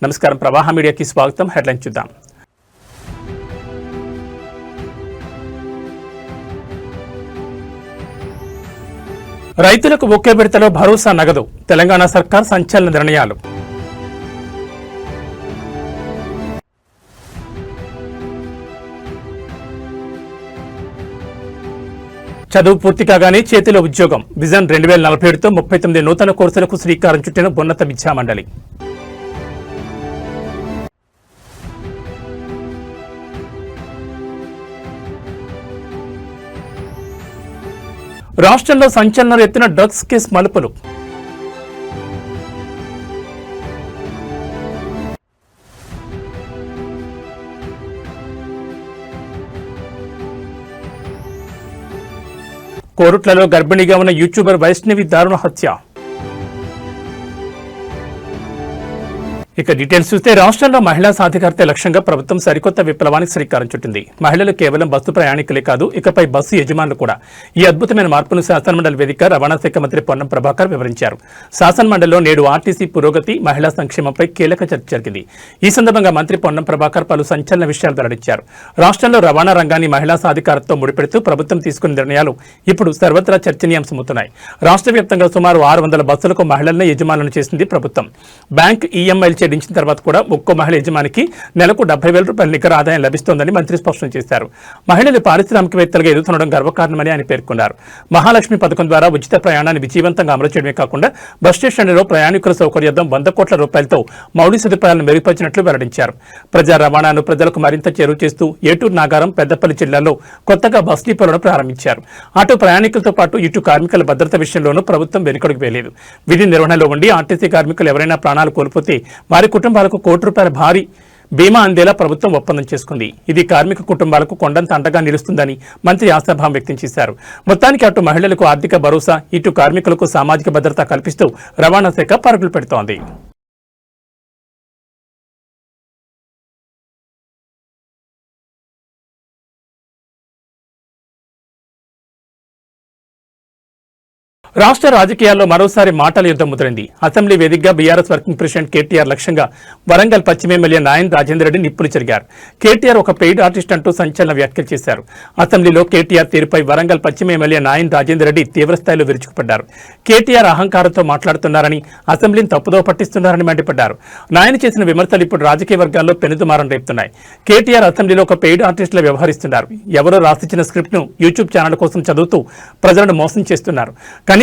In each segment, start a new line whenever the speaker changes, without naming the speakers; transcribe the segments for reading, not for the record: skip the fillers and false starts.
నమస్కారం, ప్రవాహ మీడియాకి స్వాగతం. హెడ్లైన్ చూద్దాం. రైతులకు ఒకే విడతలో భరోసా నగదు, తెలంగాణ సర్కార్ సంచలన నిర్ణయాలు. చదువు పూర్తి కాగానే చేతిలో ఉద్యోగం, విజన్ 2047తో 39 నూతన కోర్సులకు శ్రీకారం చుట్టిన ఉన్నత విద్యామండలి. రాష్ట్రంలో సంచలనం ఎత్తిన డ్రగ్స్ కేసు మలుపులు. కోరుట్లలో గర్భిణిగా ఉన్న యూట్యూబర్ వైష్ణవి దారుణ హత్య. ఇక డీటెయిల్స్ చూస్తే రాష్ట్రంలో మహిళా సాధికారత లక్ష్యంగా ప్రభుత్వం సరికొత్త విప్లవానికి శ్రీకారం చుట్టింది. మహిళలు కేవలం బస్సు ప్రయాణికులే కాదు, ఇకపై బస్సు యజమానులు కూడా. ఈ అద్భుతమైన మార్పును శాసనమండలి వేదిక రవాణా శాఖ మంత్రి పొన్నం ప్రభాకర్ వివరించారు. శాసనమండలిలో నేడు ఆర్టీసీ పురోగతి, మహిళా సంక్షేమంపై కీలక చర్చ జరిగింది. ఈ సందర్భంగా మంత్రి పొన్నం ప్రభాకర్ పలు సంచలన విషయాలు వెల్లడించారు. రాష్ట్రంలో రవాణా రంగాన్ని మహిళా సాధికారతతో ముడిపెడుతూ ప్రభుత్వం తీసుకున్న నిర్ణయాలు ఇప్పుడు సర్వత్రా చర్చనీయాంశమవుతున్నాయి. రాష్ట్ర వ్యాప్తంగా సుమారు 600 బస్సులకు మహిళలనే యజమానులను చేసింది ప్రభుత్వం. బ్యాంక్ ఈఎంఐలు చెల్లించిన తర్వాత కూడా ఒక్కో మహిళ యజమానికి నెలకు 70,000 రూపాయల నికర ఆదాయం లభిస్తోందని మంత్రి స్పష్టం చేశారు. మహిళలు పారిశ్రామికవేత్తలుగా ఎదుగుతుండడం గర్వకారణమని ఆయన పేర్కొన్నారు. మహాలక్ష్మి పథకం ద్వారా ఉచిత ప్రయాణాన్ని విజయవంతంగా అమలు చేయడమే కాకుండా బస్ స్టేషన్లలో ప్రయాణికుల సౌకర్యార్థం 100 కోట్ల రూపాయలతో మౌలిక సదుపాయాలను మెరుగుపరిచినట్లు వెల్లడించారు. ప్రజా రవాణాను ప్రజలకు మరింత చేరువ చేస్తూ ఏటూరు, నాగారం, పెద్దపల్లి జిల్లాల్లో కొత్తగా బస్ డిపోలను ప్రారంభించారు. అటు ప్రయాణికులతో పాటు ఇటు కార్మికుల భద్రత విషయంలోనూ ప్రభుత్వం వెనుకడుగు వేయలేదు. విధి నిర్వహణలో ఉండి ఆర్టీసీ కార్మికులు ఎవరైనా ప్రాణాలు కోల్పోతే వారి కుటుంబాలకు ₹1 కోటి భారీ బీమా అందేలా ప్రభుత్వం ఒప్పందం చేసుకుంది. ఇది కార్మిక కుటుంబాలకు కొండంత అండగా నిలుస్తుందని మంత్రి ఆశాభావం వ్యక్తం చేశారు. మొత్తానికి అటు మహిళలకు ఆర్థిక భరోసా, ఇటు కార్మికులకు సామాజిక భద్రత కల్పిస్తూ రవాణా శాఖ పరుగులు పెడుతోంది. రాష్ట్ర రాజకీయాల్లో మరోసారి మాటల యుద్ధం ముదిరింది. అసెంబ్లీ వేదికగా బీఆర్ఎస్ వర్కింగ్ ప్రెసిడెంట్ కేటీఆర్ లక్ష్యంగా వరంగల్ పశ్చిమ ఎమ్మెల్యే నాయన్ రాజేందర్ రెడ్డి నిప్పులు చెరిగారు. కేటీఆర్ ఒక పెయిడ్ ఆర్టిస్ట్ అంటూ సంచలన వ్యాఖ్యలు చేశారు. అసెంబ్లీలో కేటీఆర్ తీరుపై వరంగల్ పశ్చిమ ఎమ్మెల్యే నాయన్ రాజేందర్ రెడ్డి తీవ్రస్థాయిలో విరుచుకుపడ్డారు. కేటీఆర్ అహంకారంతో మాట్లాడుతున్నారని, అసెంబ్లీని తప్పుదో పట్టిస్తున్నారని మండిపడ్డారు. నాయన్ చేసిన విమర్శలు ఇప్పుడు రాజకీయ వర్గాల్లో పెనుదుమారం రేపుతున్నాయి. కేటీఆర్ అసెంబ్లీలో ఒక పెయిడ్ ఆర్టిస్టులా వ్యవహరిస్తున్నారు. ఎవరో రాసిచ్చిన స్క్రిప్ట్ ను యూట్యూబ్ ఛానల్ కోసం చదువుతూ ప్రజలను మోసం చేస్తున్నారు.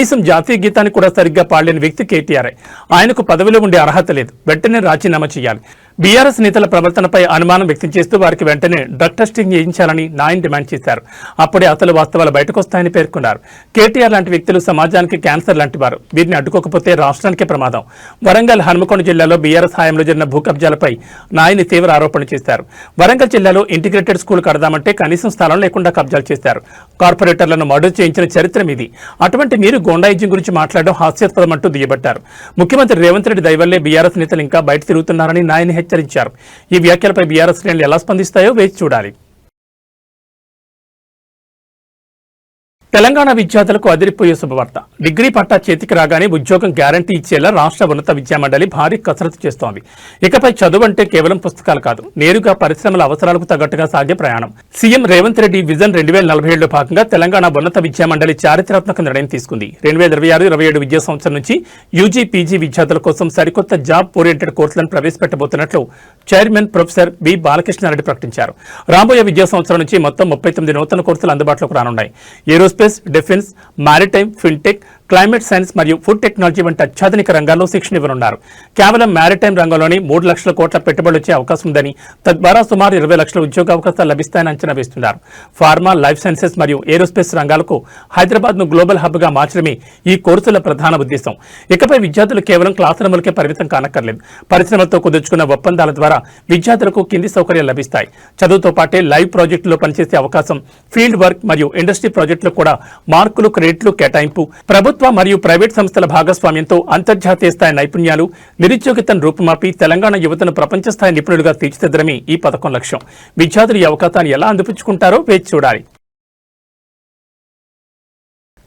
కనీసం జాతీయ గీతాన్ని కూడా సరిగ్గా పాడలేని వ్యక్తి కేటీఆర్. ఆయనకు పదవిలో ఉండే అర్హత లేదు, వెంటనే రాజీనామా చేయాలి. బీఆర్ఎస్ నేతల ప్రవర్తనపై అనుమానం వ్యక్తం చేస్తూ వారికి వెంటనే డ్రగ్ టెస్టింగ్ చేయించాలని నాయన్ డిమాండ్ చేశారు. అప్పుడే అసలు వాస్తవాలు బయటకు వస్తాయని పేర్కొన్నారు. కేటీఆర్ లాంటి వ్యక్తులు సమాజానికి క్యాన్సర్ లాంటి వారు. వీరిని అడ్డుకోకపోతే రాష్ట్రానికే ప్రమాదం. వరంగల్, హనుమకొండ జిల్లాలో బీఆర్ఎస్ హయాంలో జరిగిన భూ కబ్జాలపై నాయన్ తీవ్ర ఆరోపణలు చేశారు. వరంగల్ జిల్లాలో ఇంటిగ్రేటెడ్ స్కూల్ కడదామంటే కనీసం స్థలం లేకుండా కబ్జాలు చేశారు. కార్పొరేటర్లను మర్డర్ చేయించిన చరిత్ర మీది. అటువంటి మీరు గోండాయిజం గురించి మాట్లాడడం హాస్యాస్పదమంటూ దుయ్యబట్టారు. ముఖ్యమంత్రి రేవంత్ రెడ్డి దయవల్లే బీఆర్ఎస్ నేతలు ఇంకా బయట తిరుగుతున్నారని నాయన్ హెచ్చరించారు. ఈ వ్యాఖ్యలపై బీఆర్ఎస్ శ్రేణులు ఎలా స్పందిస్తాయో వేచి చూడాలి. తెలంగాణ విద్యార్థులకు అదిరిపోయే శుభవార్త. డిగ్రీ పట్టా చేతికి రాగానే ఉద్యోగం గ్యారంటీ ఇచ్చేలా రాష్ట్ర ఉన్నత విద్యామండలి భారీ కసరత్తు చేస్తోంది. ఇకపై చదువు అంటే కేవలం పుస్తకాలు కాదు, నేరుగా పరిశ్రమల అవసరాలకు తగ్గట్టుగా సాగే ప్రయాణం. సీఎం రేవంత్ రెడ్డి విజన్ 2047లో భాగంగా తెలంగాణ ఉన్నత విద్యామండలి చారిత్రాత్మక నిర్ణయం తీసుకుంది. 2026-27 విద్యా సంవత్సరం నుంచి యూజీ, పీజీ విద్యార్థుల కోసం సరికొత్త జాబ్ ఓరియంటెడ్ కోర్సులను ప్రవేశపెట్టబోతున్నట్లు చైర్మన్ ప్రొఫెసర్ బి బాలకృష్ణారెడ్డి ప్రకటించారు. రాబోయే విద్యా సంవత్సరం నుంచి మొత్తం 39 నూతన కోర్సులు అందుబాటులోకి రానున్నాయి. Aerospace, defence, maritime, fintech, climate science మరియు ఫుడ్ టెక్నాలజీ వంటి అత్యాధునిక రంగాల్లో శిక్షణ ఇవ్వనున్నారు. కేవలం మ్యారిటైమ్ రంగంలోని 3 లక్షల కోట్ల పెట్టుబడులు వచ్చే అవకాశం ఉందని, తద్వారా సుమారు 20 లక్షల ఉద్యోగ అవకాశాలు లభిస్తాయని అంచనా వేస్తున్నారు. ఫార్మా, లైఫ్ సైన్సెస్ మరియు ఏరోస్పేస్ రంగాలకు హైదరాబాద్ను గ్లోబల్ హబ్గా మార్చడమే ఈ కోర్సుల ప్రధాన ఉద్దేశం. ఇకపై విద్యార్థులు కేవలం క్లాస్ రూములకే పరిమితం కానక్కర్లేదు. పరిశ్రమలతో కుదుర్చుకున్న ఒప్పందాల ద్వారా విద్యార్థులకు కింది సౌకర్యాలు లభిస్తాయి. చదువుతో పాటే లైవ్ ప్రాజెక్టులో పనిచేసే అవకాశం, ఫీల్డ్ వర్క్ మరియు ఇండస్ట్రీ ప్రాజెక్టులు కూడా మార్కులు, క్రెడిట్లు కేటాయింపు, ప్రభుత్వ మరియు ప్రైవేట్ సంస్థల భాగస్వామ్యంతో అంతర్జాతీయ స్థాయి నైపుణ్యాలు, నిరుద్యోగితను రూపుమాపి తెలంగాణ యువతను ప్రపంచ స్థాయి నిపుణులుగా తీర్చిదిద్దడమే ఈ పథకం లక్ష్యం. విద్యార్థులు ఈ అవకాశాన్ని ఎలా అందిపుచ్చుకుంటారో వేచి చూడాలి.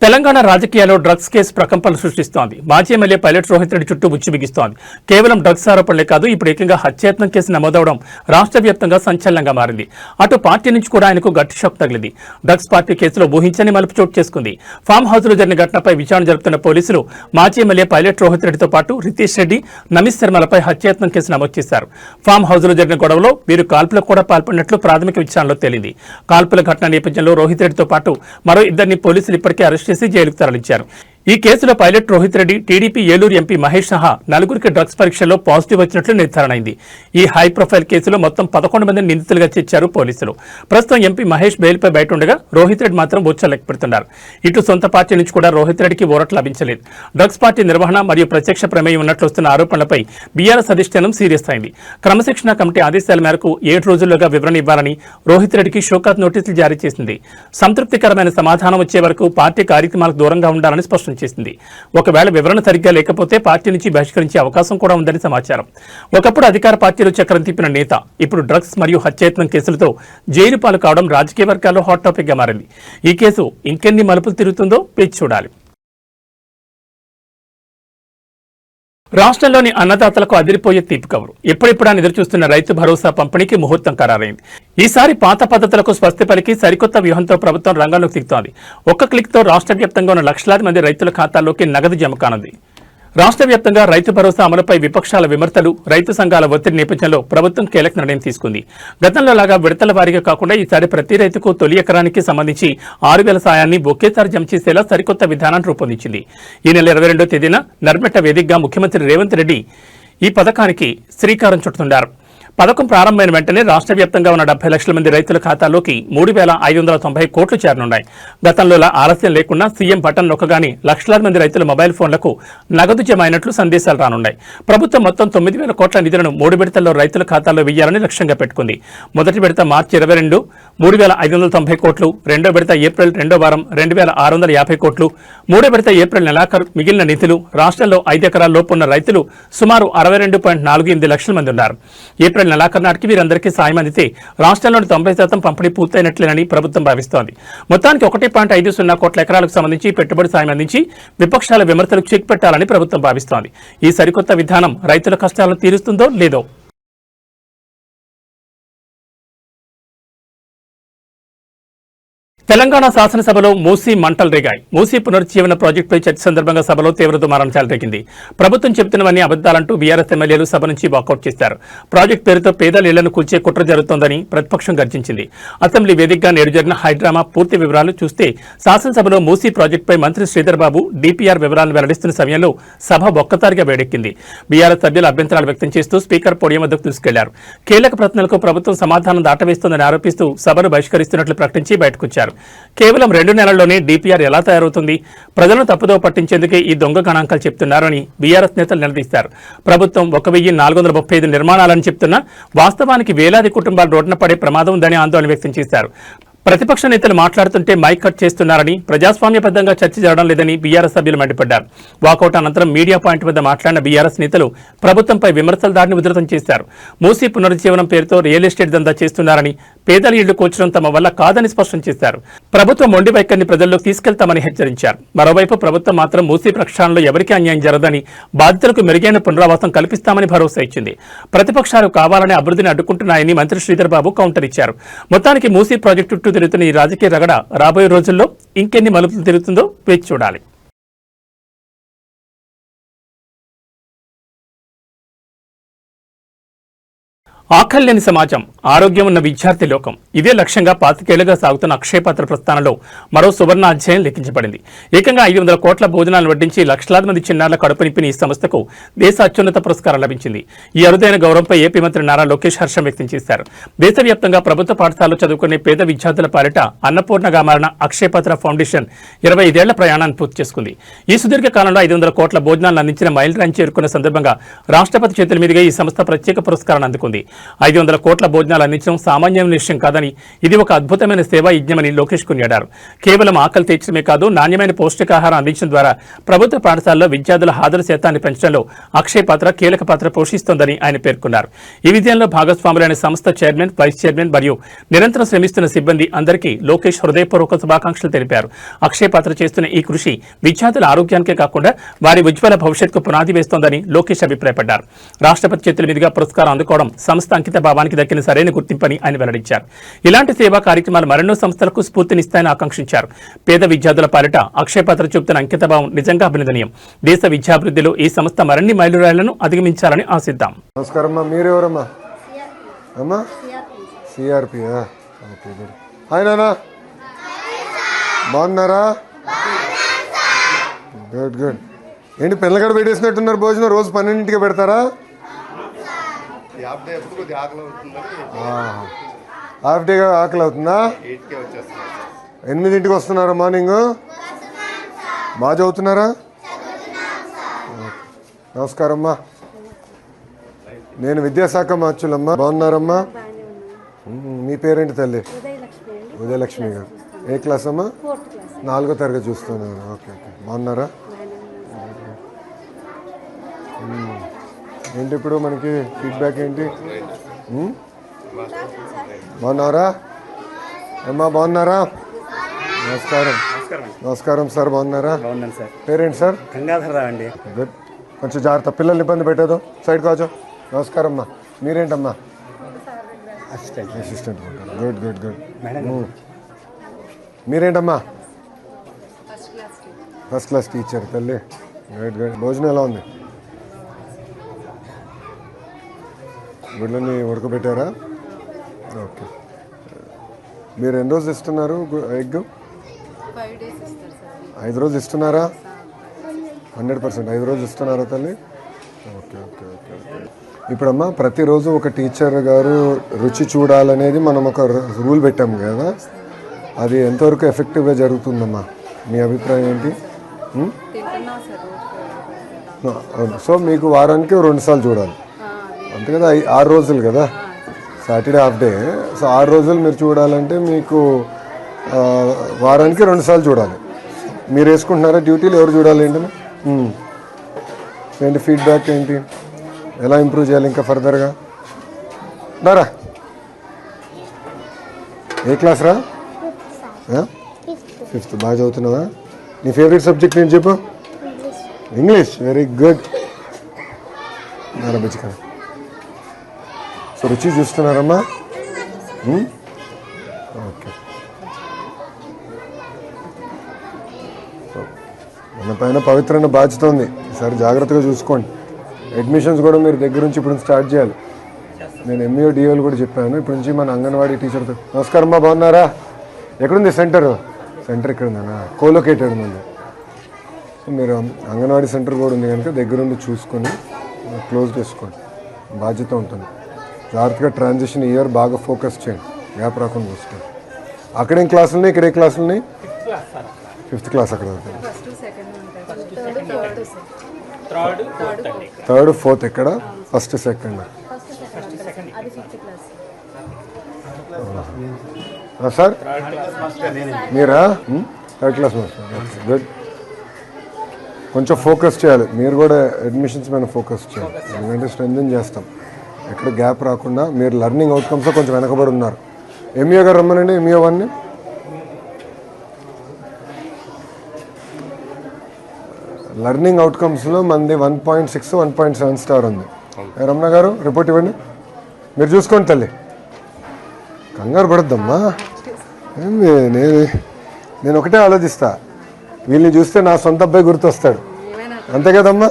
తెలంగాణ రాజకీయాల్లో డ్రగ్స్ కేసు ప్రకంపనలు సృష్టిస్తోంది. మాజీ ఎమ్మెల్యే పైలట్ రోహిత్ రెడ్డి చుట్టూ ఉచ్చు బిగిస్తోంది. కేవలం డ్రగ్స్ ఆరోపణలే కాదు, ఇప్పుడు ఏకంగా హత్యాయత్నం కేసు నమోదవడం రాష్ట్ర వ్యాప్తంగా సంచలనంగా మారింది. అటు పార్టీ నుంచి కూడా ఆయనకు గట్టి షాక్ తగిలింది. డ్రగ్స్ పార్టీ కేసులో ఊహించని మలుపు చోటు చేసుకుంది. ఫామ్ హౌస్ లో జరిగిన ఘటనపై విచారణ జరుపుతున్న పోలీసులు మాజీ ఎమ్మెల్యే పైలట్ రోహిత్ రెడ్డితో పాటు రితీష్ రెడ్డి, నమిత్ శర్మలపై హత్యాయత్నం కేసు నమోదు చేశారు. ఫామ్ హౌస్ లో జరిగిన గొడవలో వీరు కాల్పులకు కూడా పాల్పడినట్లు ప్రాథమిక విచారణలో తేలింది. కాల్పుల ఘటన నేపథ్యంలో రోహిత్ రెడ్డితో పాటు మరో ఇద్దరిని పోలీసులు ఇప్పటికే అరెస్ట్ చేసి జైలుకు తరలించారు. ఈ కేసులో pilot Rohit Reddy, TDP Eluru MP Mahesh సహా నలుగురికి డ్రగ్స్ పరీక్షల్లో పాజిటివ్ వచ్చినట్లు నిర్ధారణ అయింది. ఈ హై ప్రొఫైల్ కేసులో మొత్తం 11 మందిని నిందితులుగా చేర్చారు పోలీసులు. ప్రస్తుతం ఎంపీ మహేష్ బెయిల్పై బయట ఉండగా రోహిత్ రెడ్డి మాత్రం ఉచ్చలెక్క పెడుతున్నారు. ఇటు సొంత పార్టీ నుంచి కూడా రోహిత్ రెడ్డికి ఊరట లభించలేదు. డ్రగ్స్ పార్టీ నిర్వహణ మరియు ప్రత్యక్ష ప్రమేయం ఉన్నట్లు వస్తున్న ఆరోపణలపై బీఆర్ఎస్ అధిష్టానం సీరియస్ అయింది. క్రమశిక్షణ కమిటీ ఆదేశాల మేరకు 7 రోజుల్లోగా వివరణ ఇవ్వాలని రోహిత్ రెడ్డికి షోకాజ్ నోటీసులు జారీ చేసింది. సంతృప్తికరమైన సమాధానం వచ్చే వరకు పార్టీ కార్యక్రమాలకు దూరంగా ఉండాలని స్పష్టం చేసింది. ఒకవేళ వివరణ సరిగ్గా లేకపోతే పార్టీ నుంచి బహిష్కరించే అవకాశం కూడా ఉందని సమాచారం. ఒకప్పుడు అధికార పార్టీలో చక్రం తిప్పిన నేత ఇప్పుడు డ్రగ్స్ మరియు హత్యాయత్నం కేసులతో జైలు పాలు కావడం రాజకీయ వర్గాల్లో హాట్ టాపిక్ గా మారింది. ఈ కేసు ఇంకెన్ని మలుపులు తిరుగుతుందో వేచి చూడాలి. రాష్ట్రంలోని అన్నదాతలకు అదిరిపోయే తీపి కబురు. ఎప్పుడెప్పుడా ఎదురుచూస్తున్న రైతు భరోసా పంపిణీకి ముహూర్తం ఖరారైంది. ఈసారి పాత పద్ధతులకు స్వస్తి పలికి సరికొత్త వ్యూహంతో ప్రభుత్వం రంగంలోకి దిగుతోంది. ఒక్క క్లిక్తో రాష్ట్ర వ్యాప్తంగా ఉన్న లక్షలాది మంది రైతుల ఖాతాల్లోకి నగదు జమ కానుంది. రాష్ట్ర వ్యాప్తంగా రైతు భరోసా అమలుపై విపక్షాల విమర్శలు, రైతు సంఘాల ఒత్తిడి నేపథ్యంలో ప్రభుత్వం కీలక నిర్ణయం తీసుకుంది. గతంలో లాగా విడతల వారీగా కాకుండా ఈసారి ప్రతి రైతుకు తొలి ఎకరానికి సంబంధించి 6,000 సాయాన్ని ఒకేసారి జమ చేసేలా సరికొత్త విధానాన్ని రూపొందించింది. ఈ నెల 22వ తేదీన నర్మెట్ట వేదికగా ముఖ్యమంత్రి రేవంత్ రెడ్డి ఈ పథకానికి శ్రీకారం చుడుతున్నారు. పథకం ప్రారంభమైన వెంటనే రాష్ట్ర వ్యాప్తంగా ఉన్న 70 లక్షల మంది రైతుల ఖాతాల్లోకి 3,590 కోట్లు చేరనున్నాయి. గతంలో ఆలస్యం లేకుండా సీఎం బటన్ నొక్కగానే లక్షలాది మంది రైతుల మొబైల్ ఫోన్లకు నగదు జమ అయినట్లు సందేశాలు రానున్నాయి. ప్రభుత్వం మొత్తం 9,000 కోట్ల నిధులను 3 విడతల్లో రైతుల ఖాతాల్లో వెయ్యాలని లక్ష్యంగా పెట్టుకుంది. మొదటి విడత మార్చి 22 3,590 కోట్లు, రెండో విడత ఏప్రిల్ 2వ వారం 2,650 కోట్లు, మూడో విడత ఏప్రిల్ నెలాఖరు మిగిలిన నిధులు. రాష్ట్రంలో 5 ఎకరాల లోపు ఉన్న రైతులు సుమారు 62.48 లక్షల మంది ఉన్నారు. ఏప్రిల్ నెలాఖరు నాటికి వీరందరికీ సాయం అందితే రాష్ట్రంలోని 90% పంపిణీ పూర్తయినట్లేనని ప్రభుత్వం భావిస్తోంది. మొత్తానికి 1.50 కోట్ల ఎకరాలకు సంబంధించి పెట్టుబడి సాయం అందించి విపక్షాల విమర్శలకు చెక్ పెట్టాలని ప్రభుత్వం భావిస్తోంది. ఈ సరికొత్త విధానం రైతుల కష్టాలను తీరుస్తుందో లేదో. తెలంగాణ శాసనసభలో మూసీ మంటలు రేగాయి. మూసీ పునరుజ్జీవన ప్రాజెక్టుపై చర్చ సందర్భంగా సభలో తీవ్ర దుమారం చెలరేగింది. ప్రభుత్వం చెబుతున్నవన్నీ అబద్దాలంటూ బీఆర్ఎస్ ఎమ్మెల్యేలు సభ నుంచి వాకౌట్ చేశారు. ప్రాజెక్టు పేరుతో పేదల ఇళ్లను కూల్చే కుట్ర జరుగుతోందని ప్రతిపక్షం గర్జించింది. అసెంబ్లీ వేదికగా నేడు జరిగిన హైడ్రామా పూర్తి వివరాలు చూస్తే శాసనసభలో మూసీ ప్రాజెక్టుపై మంత్రి శ్రీధర్ బాబు డీపీఆర్ వివరాలను వెల్లడిస్తున్న సమయంలో సభ ఒక్కసారిగా వేడెక్కింది. బీఆర్ఎస్ సభ్యులు అభ్యంతరాలు వ్యక్తం చేస్తూ స్పీకర్ పోడియం వద్దకు తీసుకెళ్లారు. కీలక ప్రశ్నలకు ప్రభుత్వం సమాధానం దాటవేస్తోందని ఆరోపిస్తూ సభను బహిష్కరిస్తున్నట్లు ప్రకటించి బయటకొచ్చారు. కేవలం 2 నెలల్లోనే డీపీఆర్ ఎలా తయారవుతుంది? ప్రజలను తప్పుదోవ పట్టించేందుకే ఈ దొంగ గణాంకాలు చెప్తున్నారని బీఆర్ఎస్ నేతలు నిలదీశారు. ప్రభుత్వం 1,435 నిర్మాణాలని చెప్తున్నా వాస్తవానికి వేలాది కుటుంబాలు రోడ్డున పడే ప్రమాదం ఉందని ఆందోళన వ్యక్తం చేశారు. ప్రతిపక్ష నేతలు మాట్లాడుతుంటే మైక్ కట్ చేస్తున్నారని, ప్రజాస్వామ్యబద్ధంగా చర్చ జరగడం లేదని బీఆర్ఎస్ సభ్యులు మండిపడ్డారు. వాకౌట్ అనంతరం మీడియా పాయింట్ వద్ద మాట్లాడిన బీఆర్ఎస్ నేతలు ప్రభుత్వంపై విమర్శల దాడిని ఉధృతం చేశారు. మూసీ పునరుజ్జీవనం పేరుతో రియల్ ఎస్టేట్ దందా చేస్తున్నారని, పేదల ఇళ్లు కూర్చడం తమ వల్ల కాదని స్పష్టం చేశారు. ప్రభుత్వం మొండి వైఖరిని ప్రజల్లోకి తీసుకెళ్తామని హెచ్చరించారు. మరోవైపు ప్రభుత్వం మాత్రం మూసీ ప్రక్షాళనలో ఎవరికీ అన్యాయం జరగదని, బాధితులకు మెరుగైన పునరావాసం కల్పిస్తామని భరోసా ఇచ్చింది. ప్రతిపక్షాలు కావాలని అభివృద్ధిని అడ్డుకుంటున్నాయని మంత్రి శ్రీధర్ బాబు కౌంటర్ ఇచ్చారు. మొత్తానికి మూసీ ప్రాజెక్టు తిరుగుతున్న ఈ రాజకీయ రగడ రాబోయే రోజుల్లో ఇంకెన్ని మలుపులు తిరుగుతుందో వేచి చూడాలి. ఆకలి లేని సమాజం, ఆరోగ్యం ఉన్న విద్యార్థి లోకం, ఇదే లక్ష్యంగా 25 ఏళ్లుగా సాగుతున్న అక్షయపాత్ర ప్రస్థానంలో మరో సువర్ణ అధ్యాయం లిఖించబడింది. ఏకంగా 500 కోట్ల భోజనాలు వడ్డించి లక్షలాది మంది చిన్నారుల కడుపు నింపిన ఈ సంస్థకు దేశ అత్యున్నత పురస్కారం లభించింది. ఈ అరుదైన గౌరవంపై ఏపీ మంత్రి నారా లోకేష్ హర్షం వ్యక్తం చేశారు. దేశవ్యాప్తంగా ప్రభుత్వ పాఠశాలలో చదువుకునే పేద విద్యార్థుల పాలిట అన్నపూర్ణగా మారిన అక్షయపాత్ర ఫౌండేషన్ 25 ఏళ్ల ప్రయాణాన్ని పూర్తి చేసుకుంది. ఈ సుదీర్ఘ కాలంలో 500 కోట్ల భోజనాలను అందించిన మైలురాయిని చేరుకున్న సందర్భంగా రాష్ట్రపతి చేతుల మీదుగా ఈ సంస్థ ప్రత్యేక పురస్కారాన్ని అందుకుంది. 500 కోట్ల భోజనాలు అందించడం సామాన్యమైన విషయం కాదని, ఇది ఒక అద్భుతమైన సేవా యజ్ఞమని లోకేష్ కొనియాడారు. కేవలం ఆకలి తీర్చడమే కాదు, నాణ్యమైన పౌష్టికాహారం అందించడం ద్వారా ప్రభుత్వ పాఠశాలలో విద్యార్థుల హాజరు శాతాన్ని పెంచడంలో అక్షయ పాత్ర కీలక పాత్ర పోషిస్తోందని ఆయన పేర్కొన్నారు. ఈ విజయంలో భాగస్వాములైన సంస్థ చైర్మన్, వైస్ చైర్మన్ మరియు నిరంతరం శ్రమిస్తున్న సిబ్బంది అందరికీ లోకేష్ హృదయపూర్వక శుభాకాంక్షలు తెలిపారు. అక్షయ పాత్ర చేస్తున్న ఈ కృషి విద్యార్థుల ఆరోగ్యానికే కాకుండా వారి ఉజ్వల భవిష్యత్తుకు పునాది వేస్తోందని లోకేష్ అభిప్రాయపడ్డారు. రాష్ట్రపతి చేతుల మీదుగా పురస్కారం అందుకోవడం సంస్థ అంకిత భావానికి దక్కిన సరైన గుర్తింపని ఆయన వెల్లడించారు. ఇలాంటి సేవా కార్యక్రమాలు మరెన్నో సంస్థలకు స్ఫూర్తినిస్తాయని ఆకాంక్షించారు. పేద విద్యార్థుల పాలిట అక్షయ పాత్ర చూపుతున్న అంకిత భావం నిజంగా అభినందనీయం. దేశ విద్యాభివృద్ధిలో ఈ సంస్థ మరిన్ని మైలురాళ్లను అధిగమించాలని ఆశిద్దాం.
నమస్కారం. మీరెవరమ్మా? అమ్మా సిఆర్పి. హాయ్ నానా, బాగున్నారా? Good good. ఏంటి పిల్లగడ పెట్టేసినట్టున్నారు భోజనం? రోజు 12ంటికి పెడతారా? హాఫ్ డేగా ఆకలి అవుతుందా? 8ంటికి వస్తున్నారా మార్నింగ్? బాగా చదువుతున్నారా? నమస్కారం అమ్మా, నేను విద్యాశాఖ మార్చులమ్మా. బాగున్నారమ్మా? మీ పేరేంటి తల్లి? ఉదయలక్ష్మి గారు. ఏ క్లాస్ అమ్మా? 4వ తరగతి చూస్తున్నాను. Okay okay. బాగున్నారా? ఏంటి ఇప్పుడు మనకి ఫీడ్బ్యాక్ ఏంటి? బాగున్నారా అమ్మా? బాగున్నారా? నమస్కారం. నమస్కారం సార్, బాగున్నారా? పేరేంటి సార్?
గంగాధరరావు అండి.
గుడ్. కొంచెం జాగ్రత్త, పిల్లల్ని ఇబ్బంది పెట్టదు. సైడ్ కావచ్చు. నమస్కారం అమ్మా. మీరేంటమ్మా? అసిస్టెంట్. Good good good. మీరేంటమ్మా? ఫస్ట్ క్లాస్ టీచర్ తల్లి. Good good. భోజనం ఎలా ఉంది? గుడ్లని ఉడకబెట్టారా? ఓకే. మీరు ఎన్ని రోజులు ఇస్తున్నారు ఎగ్? 5 రోజులు ఇస్తున్నారా? 100%. 5 రోజులు ఇస్తున్నారా తల్లి? Okay okay okay okay. ఇప్పుడమ్మా ప్రతిరోజు ఒక టీచర్ గారు రుచి చూడాలనేది మనం ఒక రూల్ పెట్టాము కదా, అది ఎంతవరకు ఎఫెక్టివ్గా జరుగుతుందమ్మా? మీ అభిప్రాయం ఏంటి? సో మీకు వారానికి 2 సార్లు చూడాలి అంతే కదా? 6 రోజులు కదా, సాటర్డే హాఫ్ డే. సో 6 రోజులు మీరు చూడాలంటే మీకు వారానికి 2 సార్లు చూడాలి. మీరు వేసుకుంటున్నారా డ్యూటీలు? ఎవరు చూడాలి ఏంటని? ఏంటి ఫీడ్బ్యాక్ ఏంటి? ఎలా ఇంప్రూవ్ చేయాలి ఇంకా ఫర్దర్గా? దారా ఏ క్లాస్ రా? 5th. బాగా చదువుతున్నావా? నీ ఫేవరెట్ సబ్జెక్ట్ ఏంటి చెప్పు? ఇంగ్లీష్. Very good. దారా బచ్చిక. సో రుచి చూస్తున్నారమ్మా? ఓకే. మన పైన పవిత్రమైన బాధ్యత ఉంది. ఈసారి జాగ్రత్తగా చూసుకోండి. అడ్మిషన్స్ కూడా మీరు దగ్గర నుంచి ఇప్పుడు స్టార్ట్ చేయాలి. నేను ఎంఈఓ డిఓలు కూడా చెప్పాను. ఇప్పటి నుంచి మన అంగన్వాడీ టీచర్తో. నమస్కారం అమ్మా, బాగున్నారా? ఎక్కడుంది సెంటర్? సెంటర్ ఇక్కడ ఉందన్నా, కోలొకేటెడ్ ఉంది. మీరు అంగన్వాడీ సెంటర్ కూడా ఉంది కనుక దగ్గరుండి చూసుకొని క్లోజ్ చేసుకోండి. బాధ్యత ఉంటుంది. జాగ్రత్తగా ట్రాన్సిషన్ ఇయర్ బాగా ఫోకస్ చేయండి, గ్యాప్ రాకుండా చూసుకోండి. అక్కడేం క్లాసులు ఉన్నాయి? ఇక్కడ ఏ క్లాసులు ఉన్నాయి? 5th క్లాస్ అక్కడ. 3rd, 4th ఎక్కడ? 1st, 2nd. సార్ మీరా? 3rd class master. గుడ్. కొంచెం ఫోకస్ చేయాలి మీరు కూడా, అడ్మిషన్స్ మీద ఫోకస్ చేయాలి. ఎందుకంటే స్ట్రెంథెన్ చేస్తాం, ఎక్కడ గ్యాప్ రాకుండా. మీరు లెర్నింగ్ అవుట్కమ్స్లో కొంచెం వెనకబడి ఉన్నారు. ఎంఈఓ గారు రమ్మనండి. ఎంఈఓ 1ని లెర్నింగ్ అవుట్కమ్స్లో మంది 1.6, 1.7 స్టార్ ఉంది. రమణ గారు రిపోర్ట్ ఇవ్వండి. మీరు చూసుకోండి తల్లి, కంగారు పడద్దమ్మా. నేను ఒకటే ఆలోచిస్తా, వీళ్ళని చూస్తే నా సొంత అబ్బాయి గుర్తొస్తాడు, అంతే కదమ్మా?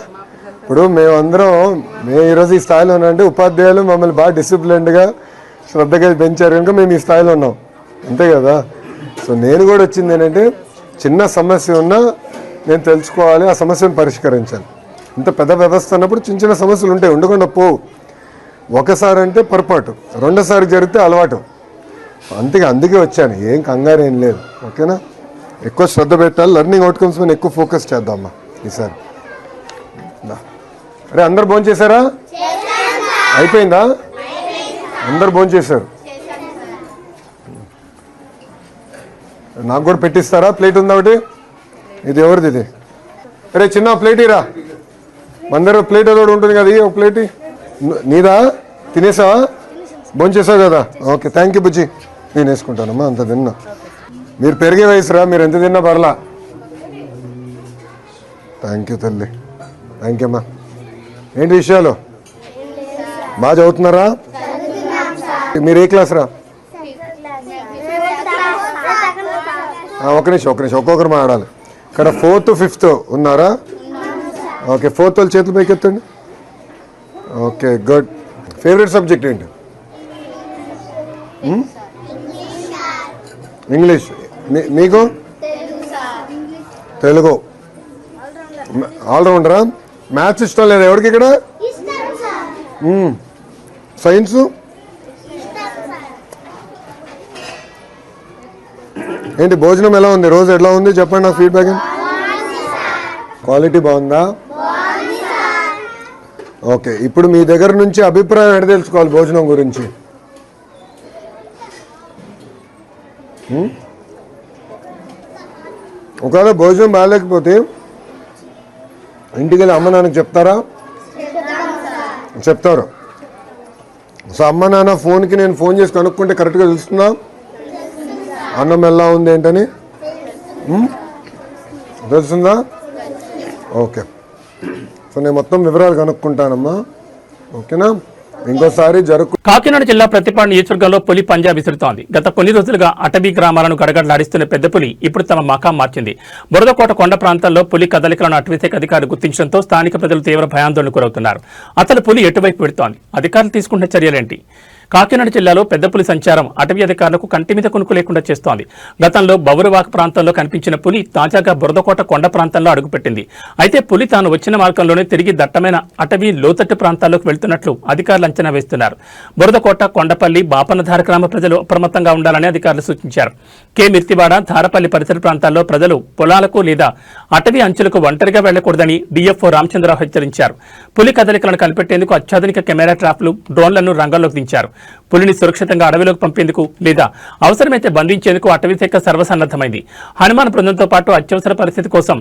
ఇప్పుడు మేము ఈరోజు ఈ స్థాయిలో ఉన్నామంటే ఉపాధ్యాయులు మమ్మల్ని బాగా డిసిప్లిన్డ్గా శ్రద్ధగా పెంచారు కనుక మేము ఈ స్థాయిలో ఉన్నాం, అంతే కదా? సో నేను కూడా వచ్చింది ఏంటంటే, చిన్న సమస్య ఉన్నా నేను తెలుసుకోవాలి, ఆ సమస్యను పరిష్కరించాలి. ఇంత పెద్ద వ్యవస్థ అన్నప్పుడు చిన్న చిన్న సమస్యలు ఉంటాయి, ఉండకుండా పోవు. ఒకసారి అంటే పొరపాటు, రెండోసారి జరిగితే అలవాటు. అందుకే వచ్చాను, ఏం కంగారు ఏం లేదు, ఓకేనా? ఎక్కువ శ్రద్ధ పెట్టాలి, లెర్నింగ్ అవుట్కమ్స్ మీద ఎక్కువ ఫోకస్ చేద్దామమ్మా ఈసారి. అరే అందరు భోజనం చేశారా? అయిపోయిందా? అందరు భోంచేశారు. నాకు కూడా పెట్టిస్తారా? ప్లేట్ ఉందా ఒకటి? ఇది ఎవరిది ఇది? అరే చిన్న ప్లేట్ ఇరా. అందరూ ప్లేట్ ఏదో ఉంటుంది కదా, ఒక ప్లేట్ నీదా? తినేసావా? భోంచేసావు కదా? ఓకే, థ్యాంక్ యూ బుజ్జి. నేను వేసుకుంటానమ్మా, అంత తిన్నా. మీరు పెరిగే వయసురా, మీరు ఎంత తిన్నా పర్లా. థ్యాంక్ యూ తల్లి, థ్యాంక్ యూ అమ్మా. ఏంటి విషయాలు? బాగా చదువుతున్నారా? మీరు ఏ క్లాస్ రా? ఒక నిమిషం ఒక్కొక్కరు మాట్లాడాలి. ఇక్కడ 4th 5th ఉన్నారా? ఓకే, 4th వాళ్ళు చేతులు పైకి ఎత్తండి. Okay, good. ఫేవరెట్ సబ్జెక్ట్ ఏంటి? ఇంగ్లీష్. మీకు? తెలుగు. ఆల్రౌండరా? మ్యాథ్స్ ఇష్టం లేదా ఎవరికి ఇక్కడ? సైన్స్? ఏంటి భోజనం ఎలా ఉంది? రోజు ఎలా ఉంది చెప్పండి నాకు ఫీడ్బ్యాక్. క్వాలిటీ బాగుందా? ఓకే, ఇప్పుడు మీ దగ్గర నుంచి అభిప్రాయం ఎడ తెలుసుకోవాలి భోజనం గురించి? ఒకవేళ భోజనం బాగాలేకపోతే ఇంటికి వెళ్ళి అమ్మ నాన్నకి చెప్తారా? చెప్తారు. సో అమ్మ నాన్న ఫోన్కి నేను ఫోన్ చేసి కనుక్కుంటే కరెక్ట్గా తెలుస్తుందా అన్నం ఎలా ఉంది ఏంటని? తెలుస్తుందా? ఓకే, సో నేను మొత్తం వివరాలు కనుక్కుంటానమ్మా. ఓకేనా? ఇంకోసారి
కాకినాడ జిల్లా ప్రతిపాడు నియోజకవర్గంలో పులి పంజా విసురుతోంది. గత కొన్ని రోజులుగా అటవీ గ్రామాలను గడగడలాడిస్తున్న పెద్ద పులి ఇప్పుడు తమ మకాం మార్చింది. బురదకోట కొండ ప్రాంతాల్లో పులి కదలికలను అటవీశాఖ అధికారులు గుర్తించడంతో స్థానిక ప్రజలు తీవ్ర భయాందోళనకు గురవుతున్నారు. అసలు పులి ఎటువైపు పెడుతోంది? అధికారులు తీసుకుంటున్న చర్యలేంటి? కాకినాడ జిల్లాలో పెద్ద పులి సంచారం అటవీ అధికారులకు కంటి మీద కొనుక్కు లేకుండా చేస్తోంది. గతంలో బౌరువాక ప్రాంతంలో కనిపించిన పులి తాజాగా బురదకోట కొండ ప్రాంతంలో అడుగుపెట్టింది. అయితే పులి తాను వచ్చిన మార్గంలోనే తిరిగి దట్టమైన అటవీ లోతట్టు ప్రాంతాల్లోకి వెళ్తున్నట్లు అధికారులు అంచనా వేస్తున్నారు. బురదకోట, కొండపల్లి, బాపనధార గ్రామ ప్రజలు అప్రమత్తంగా ఉండాలని అధికారులు సూచించారు. మిర్తివాడ, ధారపల్లి పరిసర ప్రాంతాల్లో ప్రజలు పొలాలకు లేదా అటవీ అంచులకు ఒంటరిగా వెళ్లకూడదని డీఎఫ్ఓ రామచంద్రరావు హెచ్చరించారు. పులి కదలికలను కనిపెట్టేందుకు అత్యాధునిక కెమెరా ట్రాప్లు, డ్రోన్లను రంగంలోకి దించారు. పులిని సురక్షితంగా అడవిలోకి పంపేందుకు లేదా అవసరమైతే బంధించేందుకు అటవీశాఖ సర్వసన్నద్దమైంది. హనుమాన్ బృందంతో పాటు అత్యవసర పరిస్థితి కోసం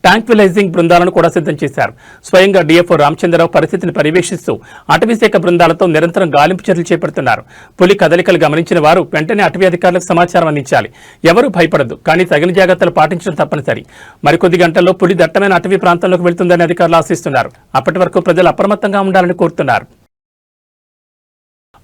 ట్యాంక్విలైజింగ్ బృందాలను కూడా సిద్ధం చేశారు. స్వయంగా డీఎఫ్ఓ రామచంద్రరావు పరిస్థితిని పర్యవేక్షిస్తూ అటవీశాఖ బృందాలతో నిరంతరం గాలింపు చర్యలు చేపడుతున్నారు. పులి కదలికలు గమనించిన వారు వెంటనే అటవీ అధికారులకు సమాచారం అందించాలి. ఎవరూ భయపడద్దు, కానీ తగిన జాగ్రత్తలు పాటించడం తప్పనిసరి. మరికొద్ది గంటల్లో పులి దట్టమైన అటవీ ప్రాంతంలోకి వెళ్తుందని అధికారులు ఆశిస్తున్నారు. అప్పటి వరకు ప్రజలు అప్రమత్తంగా ఉండాలని కోరుతున్నారు.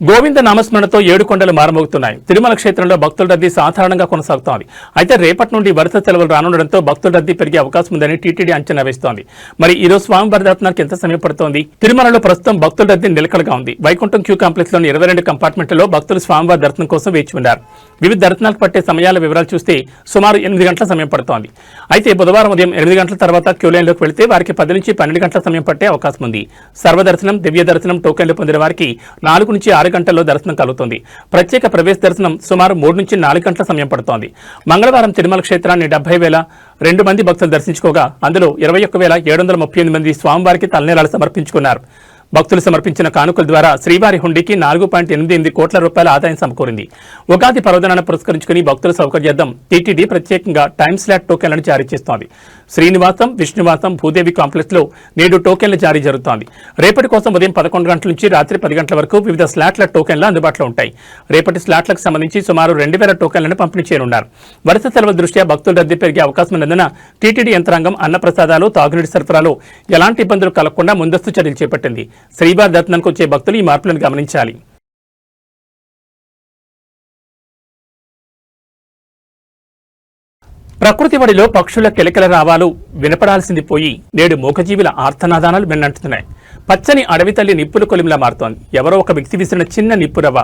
గోవింద నామస్మరణతో 7 కొండలు మారుమోగుతున్నాయి. తిరుమల క్షేత్రంలో భక్తుల రద్దీ సాధారణంగా కొనసాగుతోంది. అయితే రేపటి నుండి వరుస సెలవులు రానుండడంతో భక్తుల రద్దీ పెరిగే అవకాశం ఉందని టీటీడీ అంచనా వేస్తోంది. మరి ఈ రోజు స్వామివారి దర్శనానికి ఎంత సమయం పడుతోంది? తిరుమలలో ప్రస్తుతం భక్తుల రద్దీ నిలకడగా ఉంది. వైకుంఠం క్యూ కాంప్లెక్స్ లోని 22 కంపార్ట్మెంట్లలో భక్తులు స్వామివారి దర్శనం కోసం వేచి ఉన్నారు. వివిధ దర్శనాలకు పట్టే సమయాల వివరాలు చూస్తే సుమారు 8 గంటల సమయం పడుతోంది. అయితే బుధవారం ఉదయం 8 గంటల తర్వాత క్యూ లైన్లోకి వెళితే వారికి 10 నుంచి 12 గంటల సమయం పట్టే అవకాశం ఉంది. సర్వదర్శనం, దివ్య దర్శనం టోకెన్లు పొందిన వారికి 4 నుంచి 6 గంటల్లో దర్శనం కలుగుతుంది. ప్రత్యేక ప్రవేశ దర్శనం సుమారు 3 నుంచి 4 గంటల సమయం పడుతోంది. మంగళవారం తిరుమల క్షేత్రాన్ని 70,002 మంది భక్తులు దర్శించుకోగా అందులో 21,738 మంది స్వామివారికి తలనీలాలు సమర్పించుకున్నారు. భక్తులు సమర్పించిన కానుకల ద్వారా శ్రీవారి హుండీకి 4.88 కోట్ల రూపాయల ఆదాయం సమకూరింది. ఉగాది పర్వదినాన్ని పురస్కరించుకుని భక్తుల సౌకర్యార్థం టీటీడీ ప్రత్యేకంగా టైమ్ స్లాట్ టోకెన్లను జారీ చేస్తోంది. శ్రీనివాసం, విష్ణువాసం, భూదేవి కాంప్లెక్స్ లో నేడు టోకెన్ల జారీ జరుగుతోంది. రేపటి కోసం ఉదయం 11 గంటల నుంచి రాత్రి 10 గంటల వరకు వివిధ స్లాట్ల టోకెన్లు అందుబాటులో ఉంటాయి. రేపటి స్లాట్లకు సంబంధించి సుమారు 2,000 టోకెన్లను పంపిణీ చేయనున్నారు. వరుస సెలవుల దృష్ట్యా భక్తుల రద్దీ పెరిగే అవకాశం ఉన్నందున టీటీడీ యంత్రాంగం అన్నప్రసాదాలు, తాగునీటి సరఫరాలో ఎలాంటి ఇబ్బందులు కలగకుండా ముందస్తు చర్యలు చేపట్టింది. శ్రీవారి దర్శనానికి వచ్చే భక్తులు ఈ మార్పులను గమనించాలి. ప్రకృతి వడిలో పక్షుల కిలకిల రావాలు వినపడాల్సింది పోయి నేడు మూగజీవుల ఆర్తనాదానాలు విన్నంటున్నాయి. పచ్చని అడవి తల్లి నిప్పుల కొలిమిలా మారుతోంది. ఎవరో ఒక వ్యక్తి విసిరిన చిన్న నిప్పురవ్వ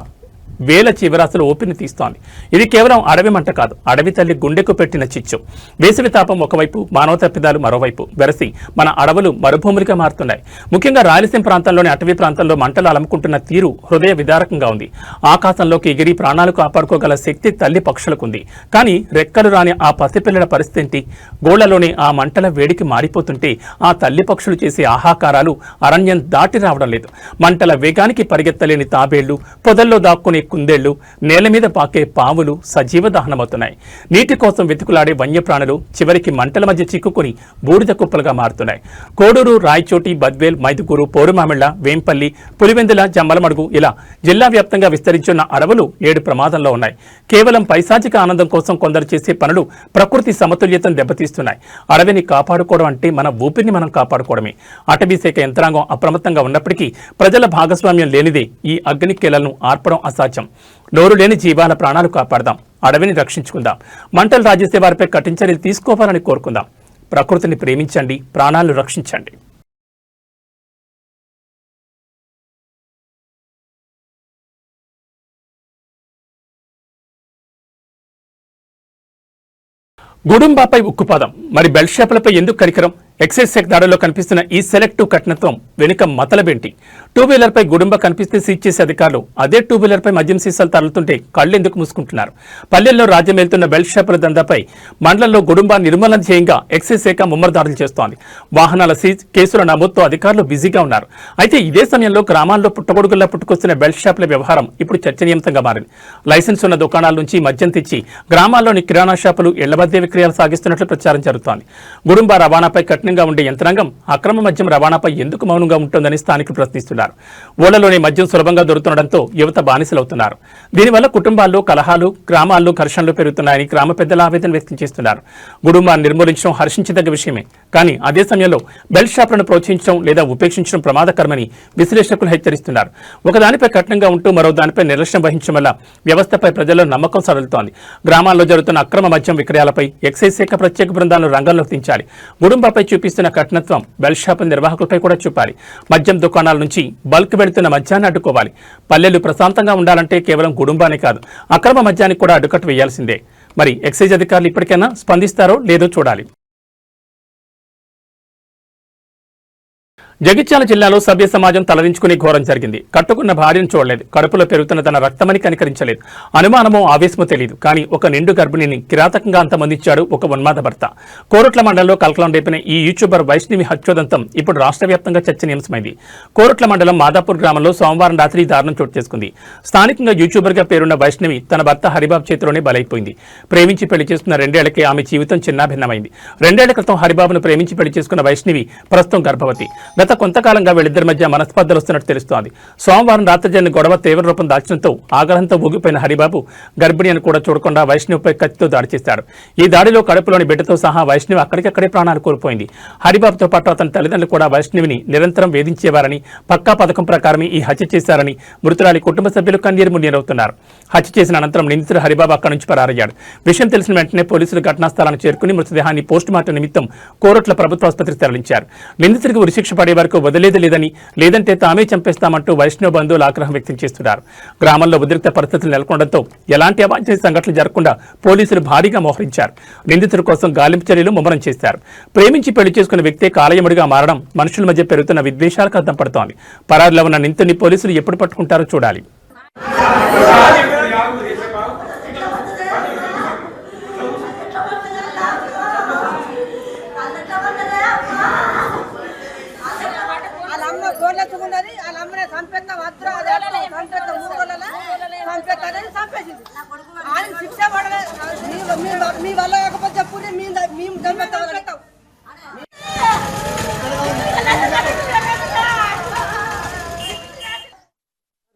వేల జీవరాశుల ఊపిరిని తీస్తోంది. ఇది కేవలం అడవి మంట కాదు, అడవి తల్లి గుండెకు పెట్టిన చిచ్చు. వేసవి తాపం ఒకవైపు, మానవ తప్పిదాలు మరోవైపు వెరసి మన అడవులు మరుభూములుగా మారుతున్నాయి. ముఖ్యంగా రాయలసీమ ప్రాంతంలోని అటవీ ప్రాంతంలో మంటలు అలముకుంటున్న తీరు హృదయ విదారకంగా ఉంది. ఆకాశంలోకి ఎగిరి ప్రాణాలు కాపాడుకోగల శక్తి తల్లి పక్షులకుంది. కానీ రెక్కలు రాని ఆ పసిపిల్లల పరిస్థితి ఏంటి? గోళ్లలోని ఆ మంటల వేడికి మారిపోతుంటే ఆ తల్లి పక్షులు చేసే ఆహాకారాలు అరణ్యం దాటి రావడం లేదు. మంటల వేగానికి పరిగెత్తలేని తాబేళ్లు, పొదల్లో దాక్కునే కుందేళ్లు, నేల మీద పాకే పావులు సజీవ దహనమవుతున్నాయి. నీటి కోసం వెతుకులాడే వన్యప్రాణులు చివరికి మంటల మధ్య చిక్కుకుని బూడిద కుప్పలుగా మారుతున్నాయి. కోడూరు, రాయచోటి, బద్వేల్, మైదుకూరు, పోరుమామిళ్ల, వేంపల్లి, పులివెందుల, జమ్మలమడుగు ఇలా జిల్లా వ్యాప్తంగా విస్తరించున్న అడవులు 7 ప్రమాదంలో ఉన్నాయి. కేవలం పైశాచిక ఆనందం కోసం కొందరు చేసే పనులు ప్రకృతి సమతుల్యతను దెబ్బతీస్తున్నాయి. అడవిని కాపాడుకోవడం అంటే మన ఊపిరిని మనం కాపాడుకోవడమే. అటవీ శాఖ యంత్రాంగం అప్రమత్తంగా ఉన్నప్పటికీ ప్రజల భాగస్వామ్యం లేనిదే ఈ అగ్నికేలను ఆర్పడం అసాధ్యం. నోరు లేని జీవాల ప్రాణాలు కాపాడదాం, అడవిని రక్షించుకుందాం. మంటలు రాజేసే వారిపై కఠిన చర్యలు తీసుకోవాలని కోరుకుందాం. ప్రకృతిని ప్రేమించండి, ప్రాణాలను రక్షించండి. గుడుంబాపై ఉక్కుపాదం, మరి బెల్ట్ షాపులపై ఎందుకు కరికరం? ఎక్సైజ్ శాఖ దాడుల్లో కనిపిస్తున్న ఈ సెలెక్టివ్ కఠినత్వం వెనుక మతలబేంటి? 2 వీలర్పై గుడుంబ కనిపిస్తే సీజ్ చేసే అధికారులు అదే 2 వీలర్పై మద్యం సీసాలు తరలుతుంటే కళ్ళెందుకు మూసుకుంటున్నారు? పల్లెల్లో రాజ్యం వెళ్తున్న బెల్ట్ షాపుల దందాపై మండలంలో గుడుంబ నిర్మూలన ధ్యేయంగా ఎక్సైజ్ శాఖ ముమ్మరదాడులు చేస్తోంది. వాహనాల సీజ్, కేసుల నమోదుతో అధికారులు బిజీగా ఉన్నారు. అయితే ఇదే సమయంలో గ్రామాల్లో పుట్టగొడుగుల్లా పుట్టుకొస్తున్న బెల్ట్ షాపుల వ్యవహారం ఇప్పుడు చర్చనీయాంశంగా మారింది. లైసెన్స్ ఉన్న దుకాణాల నుంచి మద్యం తెచ్చి గ్రామాల్లోని కిరాణా షాపులు ఇళ్ల మధ్య విక్రయాలు సాగిస్తున్నట్లు ప్రచారం జరుగుతోంది. గుడుంబ రవాణాపై కఠినంగా ఉండే యంత్రాంగం అక్రమ మద్యం రవాణాపై ఎందుకు మౌనంగా ఉంటుందని స్థానికులు ప్రశ్నిస్తున్నారు. ఊళ్లలోని మద్యం సులభంగా దొరుకుతుండటంతో యువత బానిసలవుతున్నారు. దీనివల్ల కుటుంబాల్లో కలహాలు, గ్రామాల్లో ఘర్షణలు పెరుగుతున్నాయని గ్రామ పెద్దల ఆవేదన వ్యక్తం చేస్తున్నారు. గుడుంబాన్ని నిర్మూలించడం హర్షించదగ్గ విషయమే. కానీ అదే సమయంలో బెల్ట్ షాపులను ప్రోత్సహించడం లేదా ఉపేక్షించడం ప్రమాదకరమని విశ్లేషకులు హెచ్చరిస్తున్నారు. ఒకదానిపై కఠినంగా ఉంటూ మరో దానిపై నిర్లక్ష్యం వహించడం వల్ల వ్యవస్థపై ప్రజల్లో నమ్మకం సడలుతోంది. గ్రామాల్లో జరుగుతున్న అక్రమ మద్యం విక్రయాలపై ఎక్సైజ్ శాఖ ప్రత్యేక బృందాలను రంగంలోకి దించాలి. గుడుంబాపై చూపిస్తున్న కఠినత్వం బెల్ట్ షాపుల నిర్వాహకులపై కూడా చూపాలి. మద్యం దుకాణాల నుంచి బల్క్ వెళుతున్న మద్యాన్ని అడ్డుకోవాలి. పల్లెలు ప్రశాంతంగా ఉండాలంటే కేవలం గుడుంబానే కాదు, అక్రమ మద్యానికి కూడా అడ్డుకట్ట వేయాల్సిందే. మరి ఎక్సైజ్ అధికారులు ఇప్పటికైనా స్పందిస్తారో లేదో చూడాలి. జగిత్యాల జిల్లాలో సభ్య సమాజం తలదించుకునే ఘోరం జరిగింది. కట్టుకున్న భార్యను చూడలేదు, కడుపులో పెరుగుతున్న తన రక్తమని కనికరించలేదు. అనుమానమో ఆవేశమో తెలియదు, కానీ ఒక నిండు గర్భిణిని కిరాతకంగా అంతమందించాడు ఒక ఉన్మాద భర్త. కోరుట్ల మండలంలో కలకలం రేపిన ఈ యూట్యూబర్ వైష్ణవి హత్యోదంతం ఇప్పుడు రాష్ట్ర వ్యాప్తంగా చర్చనీయాంశమైంది. కోరుట్ల మండలం మాదాపూర్ గ్రామంలో సోమవారం రాత్రి దారుణం చోటు చేసుకుంది. స్థానికంగా యూట్యూబర్గా పేరున్న వైష్ణవి తన భర్త హరిబాబు చేతిలోనే బలైపోయింది. ప్రేమించి పెళ్లి చేసుకున్న 2 ఏళ్లకే ఆమె జీవితం చిన్నాభిన్నమైంది. 2 ఏళ్ల క్రితం హరిబాబును ప్రేమించి పెళ్లి చేసుకున్న వైష్ణవి ప్రస్తుతం గర్భవతి. గత కొంతకాలంగా వీళ్ళిద్దరి మధ్య మనస్పర్ధలు వస్తున్నట్టు తెలుస్తోంది. సోమవారం రాత్రి జరిగిన గొడవ తీవ్ర రూపం దాల్చడంతో ఆగ్రహంతో ఊగిపోయిన హరిబాబు గర్భిణి అని కూడా చూడకుండా వైష్ణవిపై కత్తితో దాడి చేశాడు. ఈ దాడిలో కడుపులోని బిడ్డతో సహా వైష్ణవి అక్కడికక్కడే ప్రాణాలు కోల్పోయింది. హరిబాబుతో పాటు అతని తల్లిదండ్రులు కూడా వైష్ణవిని నిరంతరం వేధించేవారని, పక్కా పథకం ప్రకారమే ఈ హత్య చేశారని మృతురాలి కుటుంబ సభ్యులు కన్నీరు మున్నీరవుతున్నారు. హత్య చేసిన అనంతరం నిందితుడు హరిబాబు అక్కడి నుంచి పరారయ్యాడు. విషయం తెలిసిన వెంటనే పోలీసులు ఘటనా స్థలానికి చేరుకుని మృతదేహాన్ని పోస్టుమార్టం నిమిత్తం కోరుట్ల ప్రభుత్వ ఆసుపత్రికి తరలించారు. నిందితుడికి ఉరిశిక్ష పడే వరకు వదిలేదు లేదని, లేదంటే తామే చంపేస్తామంటూ వైష్ణవ బంధువులు ఆగ్రహం వ్యక్తం చేస్తున్నారు. గ్రామంలో ఉద్రిక్త పరిస్థితులు నెలకొనడంతో ఎలాంటి అవాంఛనీయ సంఘటనలు జరగకుండా పోలీసులు భారీగా మోహరించారు. నిందితుడి కోసం గాలింపు చర్యలు ముమ్మరం చేశారు. ప్రేమించి పెళ్లి చేసుకున్న వ్యక్తే కాలయముడిగా మారడం మనుషుల మధ్య పెరుగుతున్న విద్వేషాలకు అద్దం పడుతోంది. పరారిలో ఉన్న నిందితుడిని పోలీసులు ఎప్పుడు పట్టుకుంటారో చూడాలి.
మీ వల్ల కాకపోతే చెప్పు, మేము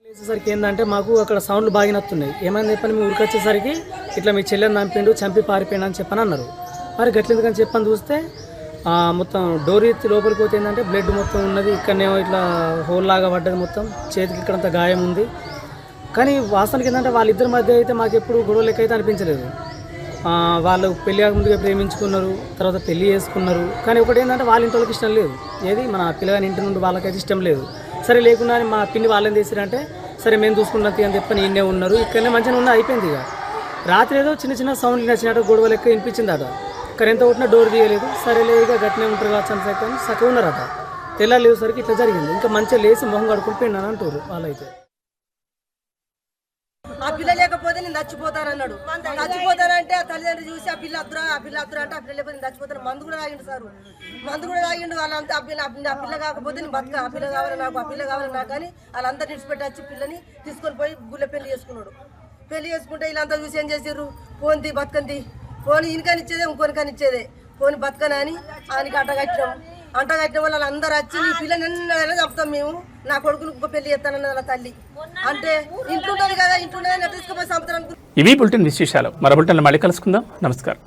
వచ్చేసరికి ఏంటంటే మాకు అక్కడ సౌండ్లు బాగా నత్తున్నాయి. ఏమైనా చెప్పని మీ ఊరికి వచ్చేసరికి ఇట్లా మీ చెల్లెని చంపిండు, చంపి పారిపోయినా అని చెప్పని అన్నారు. మరి గట్లెందుకని చెప్పని చూస్తే మొత్తం డోర్ ఎత్తి లోపలికి పోతే ఏంటంటే బ్లడ్ మొత్తం ఉన్నది. ఇక్కడనేమో ఇట్లా హోల్ లాగా పడ్డది, మొత్తం చేతికి ఇక్కడంత గాయం ఉంది. కానీ వాస్తవానికి ఏంటంటే వాళ్ళిద్దరి మధ్య అయితే మాకు ఎప్పుడు గొడవ లెక్క అయితే అనిపించలేదు. వాళ్ళు పెళ్లి కాకముందుగా ప్రేమించుకున్నారు, తర్వాత పెళ్లి చేసుకున్నారు. కానీ ఒకటి ఏంటంటే వాళ్ళ ఇంటి వాళ్ళకి ఇష్టం లేదు, ఏది మన పిల్లగాని ఇంటి నుండి వాళ్ళకైతే ఇష్టం లేదు. సరే లేకుండా మా పిన్ని వాళ్ళని చేసిరంటే సరే మేము చూసుకుంటాం అని చెప్పని ఈయనే ఉన్నారు. ఇక్కడనే మంచిగా ఉన్న అయిపోయింది. ఇక రాత్రి ఏదో చిన్న చిన్న సౌండ్లు నచ్చినట్టు గొడవ లెక్క వినిపించిందట. ఇక్కడ ఎంత కొట్టినా డోర్ తీయలేదు. సరేలే ఇక గట్టినే ఉంటారు కావచ్చు అని సైతం చక్కగా ఉన్నారట. తెల్లాలేసరికి ఇట్లా జరిగింది. ఇంకా మంచిగా లేచి మొహం కడుక్కొని పోయినాను అంటారు వాళ్ళైతే.
ఆ పిల్ల లేకపోతే నేను చచ్చిపోతానన్నాడు. చచ్చిపోతానంటే ఆ తల్లిదండ్రులు చూసి ఆ పిల్ల అద్దురా అంటే ఆ పిల్ల లేకపోతే నేను చచ్చిపోతాను. మందు కూడా తాగిండు సార్, మందు కూడా తాగిండు. వాళ్ళంతా ఆ పిల్ల కాకపోతే నేను బతుక, ఆ పిల్ల కావాలి నాకు, ఆ పిల్ల కావాలి నాకు అని వాళ్ళంతా నిడిచిపెట్టి వచ్చి పిల్లని తీసుకొని పోయి గుళ్ళ పెళ్లి చేసుకున్నాడు. పెళ్లి చేసుకుంటే వీళ్ళంతా చూసి ఏం చేసారు, పోని బతుకంది, పోని ఇనికనిచ్చేదే ఇంకొనికనిచ్చేదే, పోని బతకని ఆయనకి అంటగట్టిన వాళ్ళు అందరూ వచ్చి ఈ పిల్లని ఎన్నైనా చెప్తాం మేము, నా కొడుకును ఇంకో పెళ్లి చేస్తానన్న వాళ్ళ తల్లి అంటే ఇంటుంటది కదా, ఇంటుండే తీసుకుపోయి సంవత్సరానికి.
ఇవి బులెటిన్ విశేషాలు. మరో బులెటిన్లో మళ్ళీ కలుసుకుందాం. నమస్కారం.